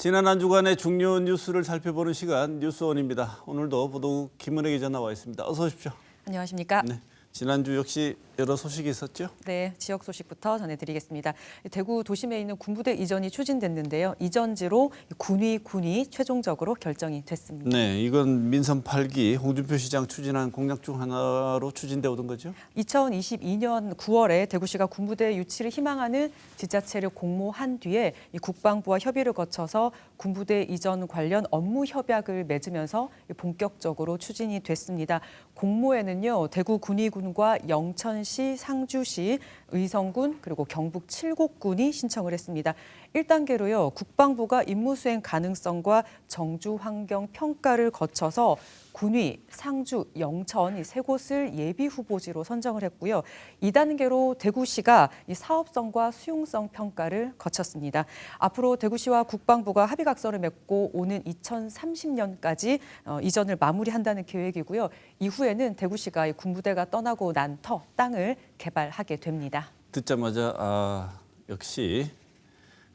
지난 한 주간의 중요 뉴스를 살펴보는 시간 뉴스원입니다. 오늘도 보도국 김은혜 기자 나와 있습니다. 어서 오십시오. 안녕하십니까? 네, 지난주 역시 여러 소식이 있었죠? 네, 지역 소식부터 전해드리겠습니다. 대구 도심에 있는 군부대 이전이 추진됐는데요. 이전지로 군위 최종적으로 결정이 됐습니다. 네, 이건 민선 8기 홍준표 시장 추진한 공약 중 하나로 추진되어 오던 거죠? 2022년 9월에 대구시가 군부대 유치를 희망하는 지자체를 공모한 뒤에 이 국방부와 협의를 거쳐서 군부대 이전 관련 업무 협약을 맺으면서 본격적으로 추진이 됐습니다. 공모에는요, 대구 군위군과 영천시, 상주시, 의성군 그리고 경북 칠곡군이 신청을 했습니다. 1단계로요, 국방부가 임무 수행 가능성과 정주 환경 평가를 거쳐서 군위, 상주, 영천 이 세 곳을 예비 후보지로 선정을 했고요. 2단계로 대구시가 이 사업성과 수용성 평가를 거쳤습니다. 앞으로 대구시와 국방부가 합의각서를 맺고 오는 2030년까지 이전을 마무리한다는 계획이고요. 이후에는 대구시가 이 군부대가 떠나고 난 땅을 개발하게 됩니다. 듣자마자 역시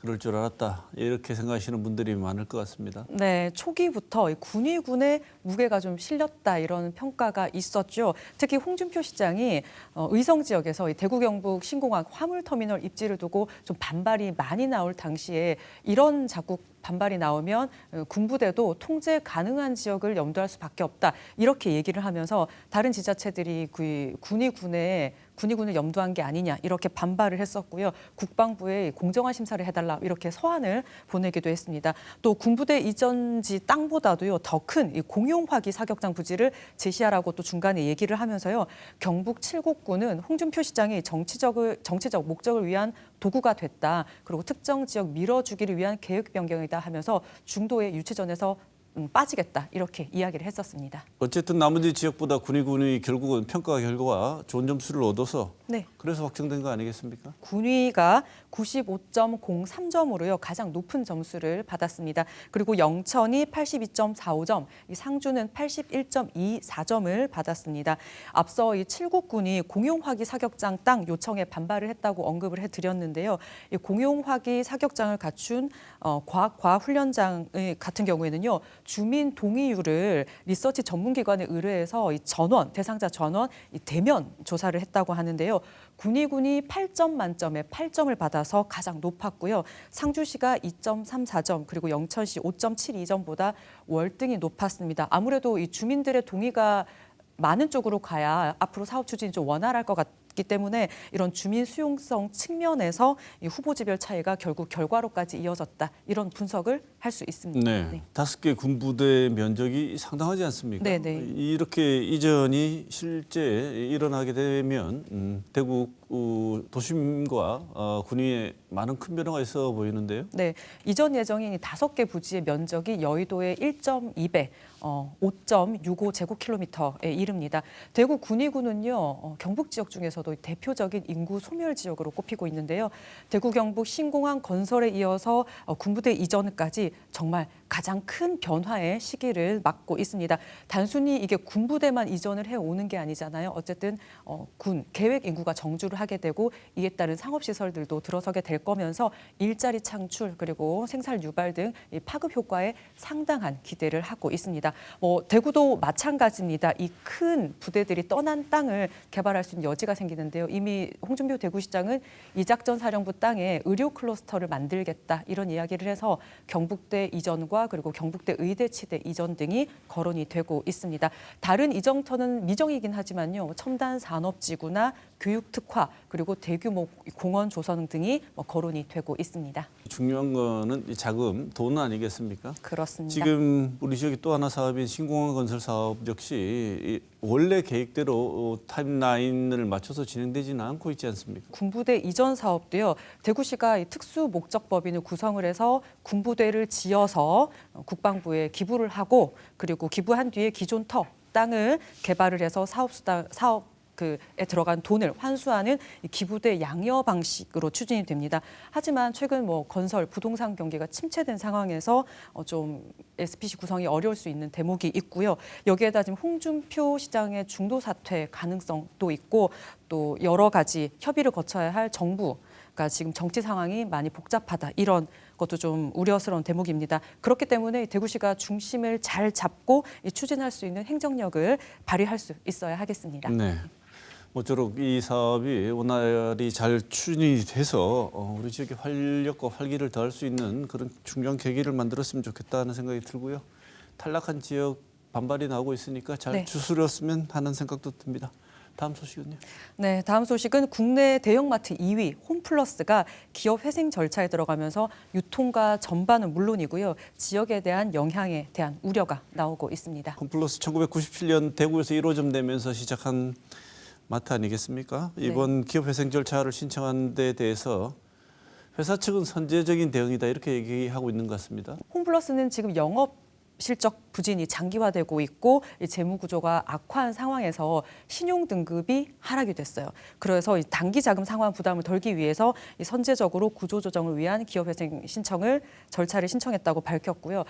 그럴 줄 알았다 이렇게 생각하시는 분들이 많을 것 같습니다. 네, 초기부터 군위군의 무게가 좀 실렸다 이런 평가가 있었죠. 특히 홍준표 시장이 의성 지역에서 대구 경북 신공항 화물터미널 입지를 두고 좀 반발이 많이 나올 당시에 이런 자꾸 반발이 나오면 군부대도 통제 가능한 지역을 염두할 수밖에 없다 이렇게 얘기를 하면서 다른 지자체들이 군위군을 염두한 게 아니냐 이렇게 반발을 했었고요. 국방부에 공정한 심사를 해달라 이렇게 서한을 보내기도 했습니다. 또 군부대 이전지 땅보다도요 더 큰 공용화기 사격장 부지를 제시하라고 또 중간에 얘기를 하면서요. 경북 칠곡군은 홍준표 시장이 정치적 목적을 위한 도구가 됐다. 그리고 특정 지역 밀어주기를 위한 계획 변경이다 하면서 중도의 유치전에서 빠지겠다 이렇게 이야기를 했었습니다. 어쨌든 나머지 지역보다 군위 결국은 평가 결과가 좋은 점수를 얻어서 네. 그래서 확정된 거 아니겠습니까? 군위가 95.03점으로요 가장 높은 점수를 받았습니다. 그리고 영천이 82.45점, 이 상주는 81.24점을 받았습니다. 앞서 이 칠곡군이 공용화기 사격장 땅 요청에 반발을 했다고 언급을 해드렸는데요. 이 공용화기 사격장을 갖춘 과학훈련장 같은 경우에는요. 주민 동의율을 리서치 전문기관에 의뢰해서 이 대상자 전원 대면 조사를 했다고 하는데요. 군위군이 8점 만점에 8점을 받아서 가장 높았고요. 상주시가 2.34점 그리고 영천시 5.72점보다 월등히 높았습니다. 아무래도 이 주민들의 동의가 많은 쪽으로 가야 앞으로 사업 추진이 좀 원활할 것 같기 때문에 이런 주민 수용성 측면에서 이 후보지별 차이가 결국 결과로까지 이어졌다. 이런 분석을 할 수 있습니다. 네, 5개 군부대 면적이 상당하지 않습니까? 네네. 이렇게 이전이 실제 일어나게 되면 대구 도심과 군위에 많은 큰 변화가 있어 보이는데요. 네, 이전 예정인 5개 부지의 면적이 여의도의 1.2배, 5.65제곱킬로미터에 이릅니다. 대구 군위군은요, 경북 지역 중에서도 대표적인 인구 소멸 지역으로 꼽히고 있는데요. 대구 경북 신공항 건설에 이어서 군부대 이전까지 정말 가장 큰 변화의 시기를 맞고 있습니다. 단순히 이게 군부대만 이전을 해오는 게 아니잖아요. 어쨌든 계획 인구가 정주를 하게 되고 이에 따른 상업시설들도 들어서게 될 거면서 일자리 창출 그리고 생산 유발 등 파급 효과에 상당한 기대를 하고 있습니다. 대구도 마찬가지입니다. 이 큰 부대들이 떠난 땅을 개발할 수 있는 여지가 생기는데요. 이미 홍준표 대구시장은 이작전 사령부 땅에 의료 클러스터를 만들겠다 이런 이야기를 해서 경북대 이전과 그리고 경북대 의대치대 이전 등이 거론이 되고 있습니다. 다른 이정터는 미정이긴 하지만요. 첨단 산업지구나 교육특화 그리고 대규모 공원 조성 등이 거론이 되고 있습니다. 중요한 거는 이 자금, 돈 아니겠습니까? 그렇습니다. 지금 우리 지역의 또 하나 사업인 신공항 건설 사업 역시 원래 계획대로 타임라인을 맞춰서 진행되지는 않고 있지 않습니까? 군부대 이전 사업도요. 대구시가 특수 목적법인을 구성을 해서 군부대를 지어서 국방부에 기부를 하고 그리고 기부한 뒤에 기존 땅을 개발을 해서 에 들어간 돈을 환수하는 기부대 양여 방식으로 추진이 됩니다. 하지만 최근 건설 부동산 경기가 침체된 상황에서 좀 SPC 구성이 어려울 수 있는 대목이 있고요. 여기에다 지금 홍준표 시장의 중도 사퇴 가능성도 있고 또 여러 가지 협의를 거쳐야 할 정부가 지금 정치 상황이 많이 복잡하다 이런 그것도 좀 우려스러운 대목입니다. 그렇기 때문에 대구시가 중심을 잘 잡고 추진할 수 있는 행정력을 발휘할 수 있어야 하겠습니다. 네. 모쪼록 이 사업이 원활히 잘 추진이 돼서 우리 지역의 활력과 활기를 더할 수 있는 그런 중요한 계기를 만들었으면 좋겠다는 생각이 들고요. 탈락한 지역 반발이 나오고 있으니까 잘 네. 추스렸으면 하는 생각도 듭니다. 다음 소식은요? 네, 다음 소식은 국내 대형마트 2위 홈플러스가 기업 회생 절차에 들어가면서 유통과 전반은 물론이고요. 지역에 대한 영향에 대한 우려가 나오고 있습니다. 홈플러스 1997년 대구에서 1호점 되면서 시작한 마트 아니겠습니까? 이번 기업 회생 절차를 신청한 데 대해서 회사 측은 선제적인 대응이다 이렇게 얘기하고 있는 것 같습니다. 홈플러스는 지금 영업 실적 부진이 장기화되고 있고 재무 구조가 악화한 상황에서 신용 등급이 하락이 됐어요. 그래서 단기 자금 상환 부담을 덜기 위해서 선제적으로 구조 조정을 위한 기업 회생 신청을 절차를 신청했다고 밝혔고요.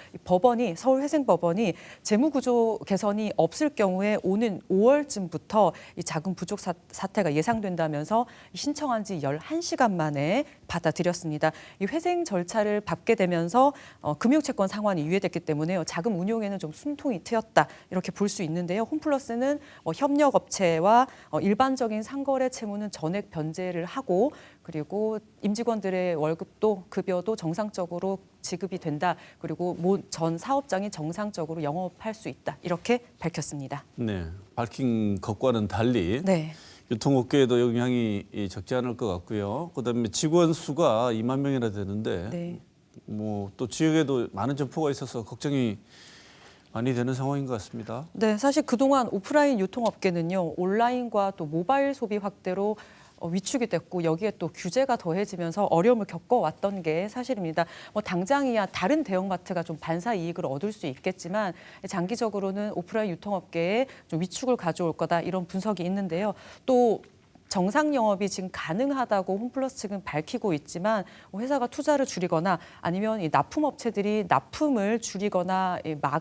서울회생법원이 재무 구조 개선이 없을 경우에 오는 5월쯤부터 이 자금 부족 사태가 예상된다면서 신청한 지 11시간 만에 받아들였습니다. 이 회생 절차를 밟게 되면서 금융채권 상환이 유예됐기 때문에 자금 운용에는 좀 숨통이 트였다 이렇게 볼 수 있는데요. 홈플러스는 협력업체와 일반적인 상거래 채무는 전액 변제를 하고 그리고 임직원들의 월급도 급여도 정상적으로 지급이 된다. 그리고 전 사업장이 정상적으로 영업할 수 있다. 이렇게 밝혔습니다. 네, 밝힌 것과는 달리 네. 유통업계에도 영향이 적지 않을 것 같고요. 그다음에 직원 수가 2만 명이나 되는데 네. 뭐 또 지역에도 많은 점포가 있어서 걱정이 많이 되는 상황인 것 같습니다. 네, 사실 그동안 오프라인 유통업계는요. 온라인과 또 모바일 소비 확대로 위축이 됐고 여기에 또 규제가 더해지면서 어려움을 겪어왔던 게 사실입니다. 당장이야 다른 대형마트가 좀 반사 이익을 얻을 수 있겠지만 장기적으로는 오프라인 유통업계에 좀 위축을 가져올 거다 이런 분석이 있는데요. 또 정상 영업이 지금 가능하다고 홈플러스 측은 밝히고 있지만 회사가 투자를 줄이거나 아니면 이 납품업체들이 납품을 줄이거나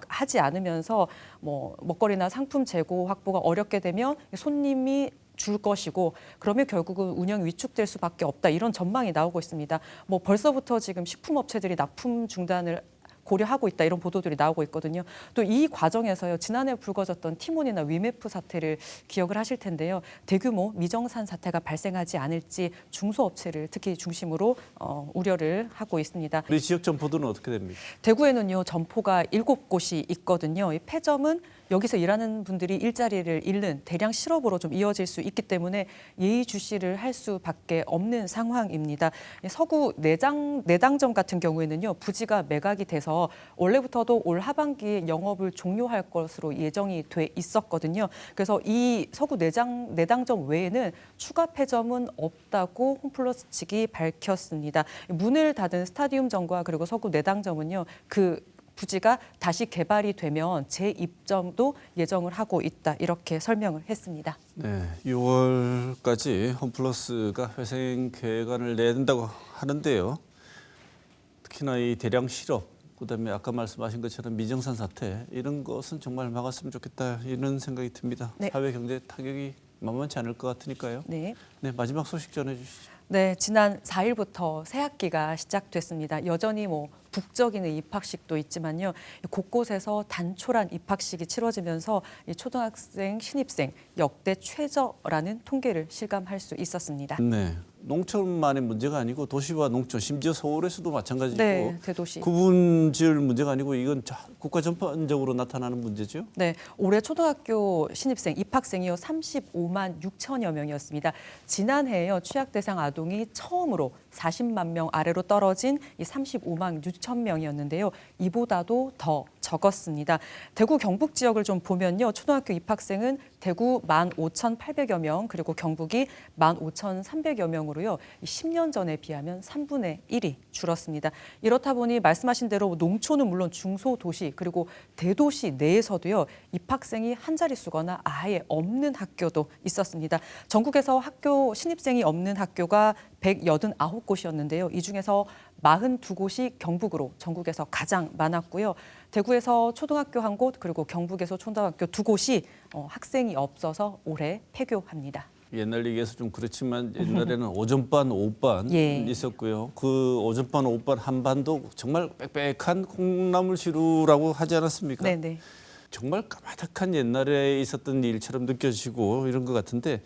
하지 않으면서 먹거리나 상품 재고 확보가 어렵게 되면 손님이 줄 것이고 그러면 결국은 운영이 위축될 수밖에 없다 이런 전망이 나오고 있습니다. 벌써부터 지금 식품업체들이 납품 중단을 고려하고 있다 이런 보도들이 나오고 있거든요. 또 이 과정에서요. 지난해 불거졌던 티몬이나 위메프 사태를 기억을 하실 텐데요. 대규모 미정산 사태가 발생하지 않을지 중소업체를 특히 중심으로 우려를 하고 있습니다. 우리 지역 점포들은 어떻게 됩니까? 대구에는요. 점포가 7곳이 있거든요. 이 폐점은 여기서 일하는 분들이 일자리를 잃는 대량 실업으로 좀 이어질 수 있기 때문에 예의주시를 할 수밖에 없는 상황입니다. 서구 내당점 같은 경우에는요. 부지가 매각이 돼서 원래부터도 올 하반기에 영업을 종료할 것으로 예정이 돼 있었거든요. 그래서 이 서구 내당점 외에는 추가 폐점은 없다고 홈플러스 측이 밝혔습니다. 문을 닫은 스타디움점과 그리고 서구 내당점은요. 그 부지가 다시 개발이 되면 재입점도 예정을 하고 있다 이렇게 설명을 했습니다. 네, 6월까지 홈플러스가 회생 계획안을 내는다고 하는데요. 특히나 이 대량 실업, 그다음에 아까 말씀하신 것처럼 미정산 사태 이런 것은 정말 막았으면 좋겠다 이런 생각이 듭니다. 네. 사회 경제 타격이 만만치 않을 것 같으니까요. 네. 네, 마지막 소식 전해주시죠. 네, 지난 4일부터 새 학기가 시작됐습니다. 여전히 북적이는 입학식도 있지만요. 곳곳에서 단촐한 입학식이 치러지면서 초등학생, 신입생 역대 최저라는 통계를 실감할 수 있었습니다. 네, 농촌만의 문제가 아니고 도시와 농촌, 심지어 서울에서도 마찬가지고 네, 대도시. 구분 지을 문제가 아니고 이건 국가 전반적으로 나타나는 문제죠. 네, 올해 초등학교 신입생, 입학생이요 35만 6천여 명이었습니다. 지난해에요 취약 대상 아동이 처음으로 40만 명 아래로 떨어진 이 35만 6천 명이었는데요. 이보다도 더 적었습니다. 대구 경북 지역을 좀 보면요. 초등학교 입학생은 대구 15,800여 명 그리고 경북이 15,300여 명으로요. 10년 전에 비하면 3분의 1이 줄었습니다. 이렇다 보니 말씀하신 대로 농촌은 물론 중소도시 그리고 대도시 내에서도요. 입학생이 한 자릿수거나 아예 없는 학교도 있었습니다. 전국에서 학교 신입생이 없는 학교가 189곳이었는데요. 이 중에서 42곳이 경북으로 전국에서 가장 많았고요. 대구에서 초등학교 1곳 그리고 경북에서 초등학교 2곳이 학생이 없어서 올해 폐교합니다. 옛날 얘기해서 좀 그렇지만 옛날에는 오전반, 오후반 예. 있었고요. 그 오전반, 오후반 한반도 정말 빽빽한 콩나물 시루라고 하지 않았습니까? 네네. 정말 까마득한 옛날에 있었던 일처럼 느껴지고 이런 것 같은데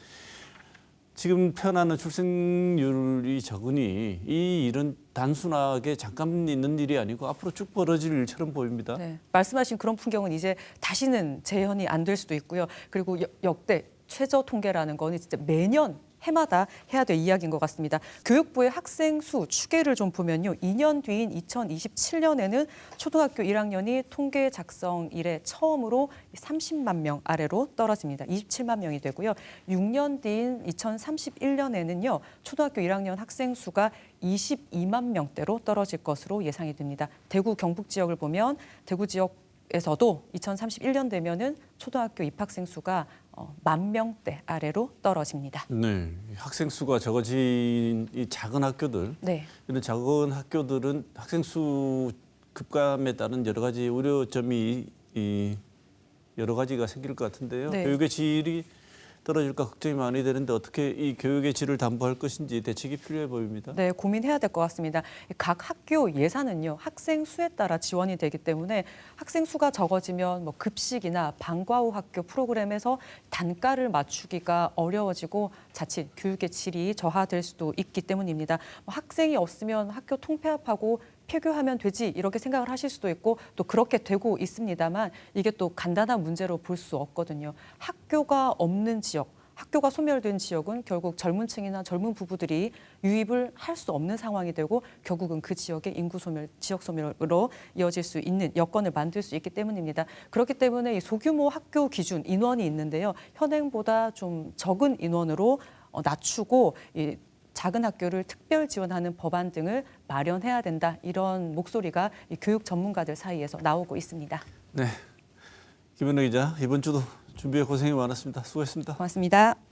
지금 태어나는 출생률이 적으니 이 일은 단순하게 잠깐 있는 일이 아니고 앞으로 쭉 벌어질 일처럼 보입니다. 네, 말씀하신 그런 풍경은 이제 다시는 재현이 안 될 수도 있고요. 그리고 역대 최저 통계라는 거는 진짜 매년 해마다 해야 될 이야기인 것 같습니다. 교육부의 학생 수 추계를 좀 보면요. 2년 뒤인 2027년에는 초등학교 1학년이 통계 작성 이래 처음으로 30만 명 아래로 떨어집니다. 27만 명이 되고요. 6년 뒤인 2031년에는요. 초등학교 1학년 학생 수가 22만 명대로 떨어질 것으로 예상이 됩니다. 대구 경북 지역을 보면 대구 지역에서도 2031년 되면은 초등학교 입학생 수가 10,000명대 아래로 떨어집니다. 네, 학생 수가 적어진 이 작은 학교들, 네. 이런 작은 학교들은 학생 수 급감에 따른 여러 가지 우려점이 여러 가지가 생길 것 같은데요. 네. 교육의 질이 떨어질까 걱정이 많이 되는데 어떻게 이 교육의 질을 담보할 것인지 대책이 필요해 보입니다. 네, 고민해야 될 것 같습니다. 각 학교 예산은요, 학생 수에 따라 지원이 되기 때문에 학생 수가 적어지면 뭐 급식이나 방과 후 학교 프로그램에서 단가를 맞추기가 어려워지고 자칫 교육의 질이 저하될 수도 있기 때문입니다. 뭐 학생이 없으면 학교 통폐합하고 폐교하면 되지 이렇게 생각을 하실 수도 있고 또 그렇게 되고 있습니다만 이게 또 간단한 문제로 볼 수 없거든요. 학교가 없는 지역, 학교가 소멸된 지역은 결국 젊은 층이나 젊은 부부들이 유입을 할 수 없는 상황이 되고 결국은 그 지역의 인구 소멸, 지역 소멸로 이어질 수 있는 여건을 만들 수 있기 때문입니다. 그렇기 때문에 이 소규모 학교 기준 인원이 있는데요. 현행보다 좀 적은 인원으로 낮추고 이 작은 학교를 특별 지원하는 법안 등을 마련해야 된다. 이런 목소리가 이 교육 전문가들 사이에서 나오고 있습니다. 네, 김은혜 기자 이번 주도 준비에 고생이 많았습니다. 수고했습니다. 고맙습니다.